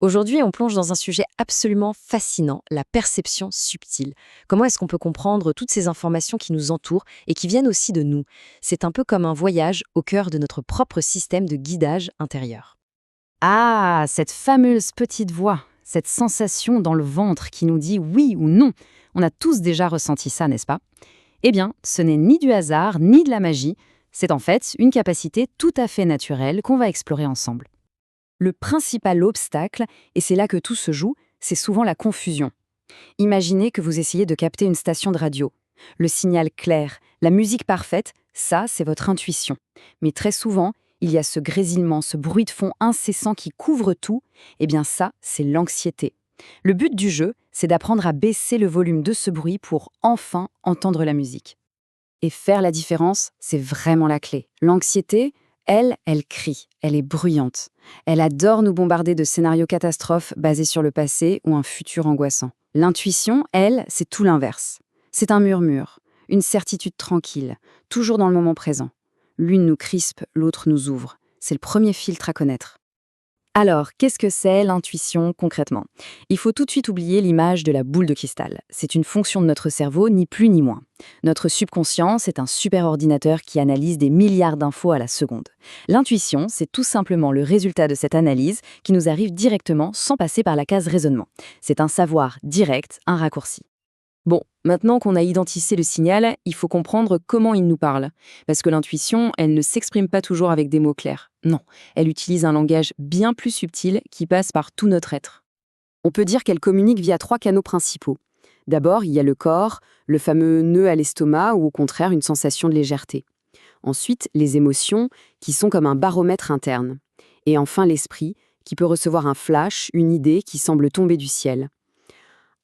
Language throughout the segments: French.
Aujourd'hui, on plonge dans un sujet absolument fascinant, la perception subtile. Comment est-ce qu'on peut comprendre toutes ces informations qui nous entourent et qui viennent aussi de nous? C'est un peu comme un voyage au cœur de notre propre système de guidage intérieur. Ah, cette fameuse petite voix, cette sensation dans le ventre qui nous dit oui ou non. On a tous déjà ressenti ça, n'est-ce pas? Eh bien, ce n'est ni du hasard, ni de la magie. C'est en fait une capacité tout à fait naturelle qu'on va explorer ensemble. Le principal obstacle, et c'est là que tout se joue, c'est souvent la confusion. Imaginez que vous essayez de capter une station de radio. Le signal clair, la musique parfaite, ça, c'est votre intuition. Mais très souvent, il y a ce grésillement, ce bruit de fond incessant qui couvre tout. Eh bien ça, c'est l'anxiété. Le but du jeu, c'est d'apprendre à baisser le volume de ce bruit pour enfin entendre la musique. Et faire la différence, c'est vraiment la clé. L'anxiété, elle crie, elle est bruyante. Elle adore nous bombarder de scénarios catastrophes basés sur le passé ou un futur angoissant. L'intuition, elle, c'est tout l'inverse. C'est un murmure, une certitude tranquille, toujours dans le moment présent. L'une nous crispe, l'autre nous ouvre. C'est le premier filtre à connaître. Alors, qu'est-ce que c'est l'intuition concrètement? Il faut tout de suite oublier l'image de la boule de cristal. C'est une fonction de notre cerveau, ni plus ni moins. Notre subconscient, c'est un super ordinateur qui analyse des milliards d'infos à la seconde. L'intuition, c'est tout simplement le résultat de cette analyse qui nous arrive directement sans passer par la case raisonnement. C'est un savoir direct, un raccourci. Bon, maintenant qu'on a identifié le signal, il faut comprendre comment il nous parle. Parce que l'intuition, elle ne s'exprime pas toujours avec des mots clairs. Non, elle utilise un langage bien plus subtil qui passe par tout notre être. On peut dire qu'elle communique via 3 canaux principaux. D'abord, il y a le corps, le fameux nœud à l'estomac ou au contraire une sensation de légèreté. Ensuite, les émotions, qui sont comme un baromètre interne. Et enfin, l'esprit, qui peut recevoir un flash, une idée qui semble tomber du ciel.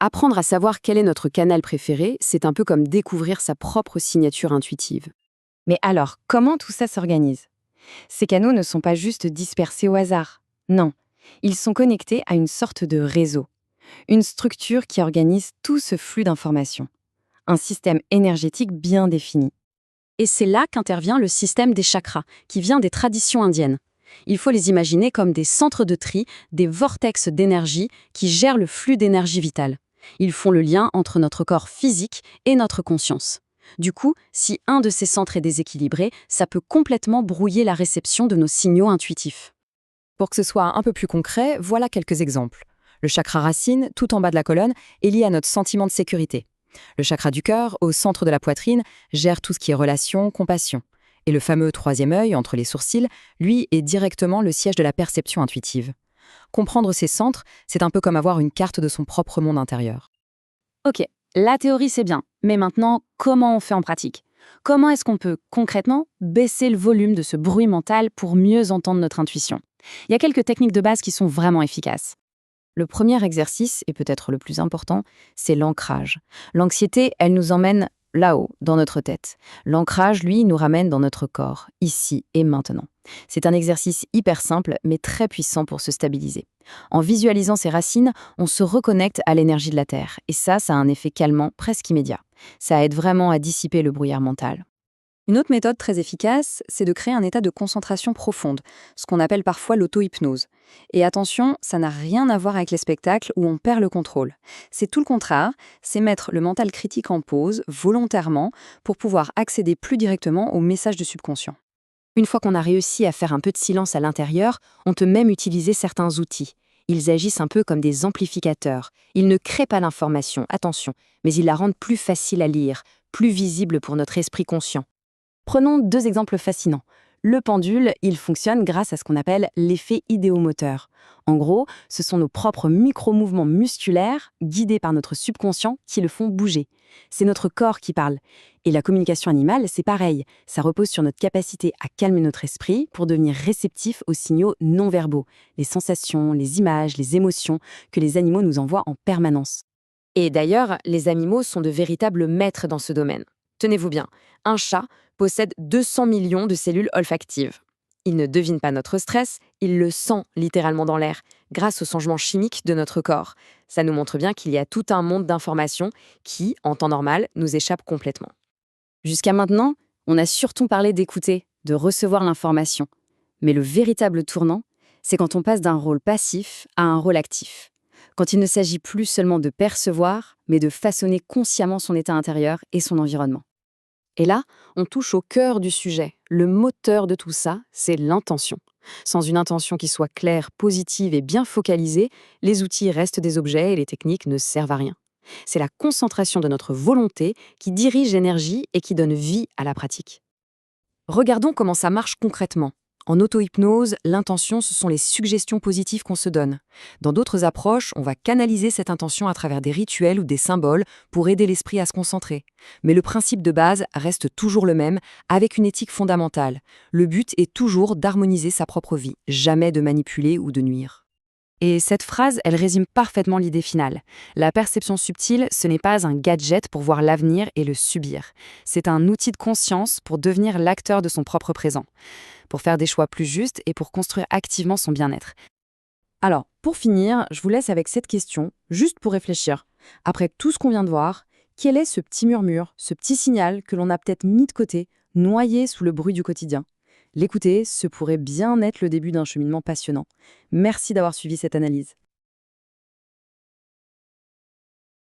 Apprendre à savoir quel est notre canal préféré, c'est un peu comme découvrir sa propre signature intuitive. Mais alors, comment tout ça s'organise? Ces canaux ne sont pas juste dispersés au hasard. Non, ils sont connectés à une sorte de réseau, une structure qui organise tout ce flux d'informations, un système énergétique bien défini. Et c'est là qu'intervient le système des chakras, qui vient des traditions indiennes. Il faut les imaginer comme des centres de tri, des vortex d'énergie qui gèrent le flux d'énergie vitale. Ils font le lien entre notre corps physique et notre conscience. Du coup, si un de ces centres est déséquilibré, ça peut complètement brouiller la réception de nos signaux intuitifs. Pour que ce soit un peu plus concret, voilà quelques exemples. Le chakra racine, tout en bas de la colonne, est lié à notre sentiment de sécurité. Le chakra du cœur, au centre de la poitrine, gère tout ce qui est relation, compassion. Et le fameux troisième œil, entre les sourcils, lui, est directement le siège de la perception intuitive. Comprendre ces centres, c'est un peu comme avoir une carte de son propre monde intérieur. Ok, la théorie c'est bien, mais maintenant, comment on fait en pratique? Comment est-ce qu'on peut, concrètement, baisser le volume de ce bruit mental pour mieux entendre notre intuition? Il y a quelques techniques de base qui sont vraiment efficaces. Le premier exercice, et peut-être le plus important, c'est l'ancrage. L'anxiété, elle nous emmène là-haut, dans notre tête. L'ancrage, lui, nous ramène dans notre corps, ici et maintenant. C'est un exercice hyper simple, mais très puissant pour se stabiliser. En visualisant ces racines, on se reconnecte à l'énergie de la Terre. Et ça a un effet calmant presque immédiat. Ça aide vraiment à dissiper le brouillard mental. Une autre méthode très efficace, c'est de créer un état de concentration profonde, ce qu'on appelle parfois l'auto-hypnose. Et attention, ça n'a rien à voir avec les spectacles où on perd le contrôle. C'est tout le contraire, c'est mettre le mental critique en pause, volontairement, pour pouvoir accéder plus directement aux messages du subconscient. Une fois qu'on a réussi à faire un peu de silence à l'intérieur, on peut même utiliser certains outils. Ils agissent un peu comme des amplificateurs. Ils ne créent pas l'information, attention, mais ils la rendent plus facile à lire, plus visible pour notre esprit conscient. Prenons 2 exemples fascinants. Le pendule, il fonctionne grâce à ce qu'on appelle l'effet idéomoteur. En gros, ce sont nos propres micro-mouvements musculaires, guidés par notre subconscient, qui le font bouger. C'est notre corps qui parle. Et la communication animale, c'est pareil. Ça repose sur notre capacité à calmer notre esprit pour devenir réceptif aux signaux non-verbaux, les sensations, les images, les émotions que les animaux nous envoient en permanence. Et d'ailleurs, les animaux sont de véritables maîtres dans ce domaine. Tenez-vous bien, un chat possède 200 millions de cellules olfactives. Il ne devine pas notre stress, il le sent littéralement dans l'air, grâce aux changements chimiques de notre corps. Ça nous montre bien qu'il y a tout un monde d'informations qui, en temps normal, nous échappe complètement. Jusqu'à maintenant, on a surtout parlé d'écouter, de recevoir l'information. Mais le véritable tournant, C'est quand on passe d'un rôle passif à un rôle actif. Quand il ne s'agit plus seulement de percevoir, mais de façonner consciemment son état intérieur et son environnement. Et là, on touche au cœur du sujet. Le moteur de tout ça, c'est l'intention. Sans une intention qui soit claire, positive et bien focalisée, les outils restent des objets et les techniques ne servent à rien. C'est la concentration de notre volonté qui dirige l'énergie et qui donne vie à la pratique. Regardons comment ça marche concrètement. En auto-hypnose, l'intention, ce sont les suggestions positives qu'on se donne. Dans d'autres approches, on va canaliser cette intention à travers des rituels ou des symboles pour aider l'esprit à se concentrer. Mais le principe de base reste toujours le même, avec une éthique fondamentale. Le but est toujours d'harmoniser sa propre vie, jamais de manipuler ou de nuire. Et cette phrase, elle résume parfaitement l'idée finale. La perception subtile, ce n'est pas un gadget pour voir l'avenir et le subir. C'est un outil de conscience pour devenir l'acteur de son propre présent, pour faire des choix plus justes et pour construire activement son bien-être. Alors, pour finir, je vous laisse avec cette question, juste pour réfléchir. Après tout ce qu'on vient de voir, quel est ce petit murmure, ce petit signal que l'on a peut-être mis de côté, noyé sous le bruit du quotidien? L'écouter, ce pourrait bien être le début d'un cheminement passionnant. Merci d'avoir suivi cette analyse.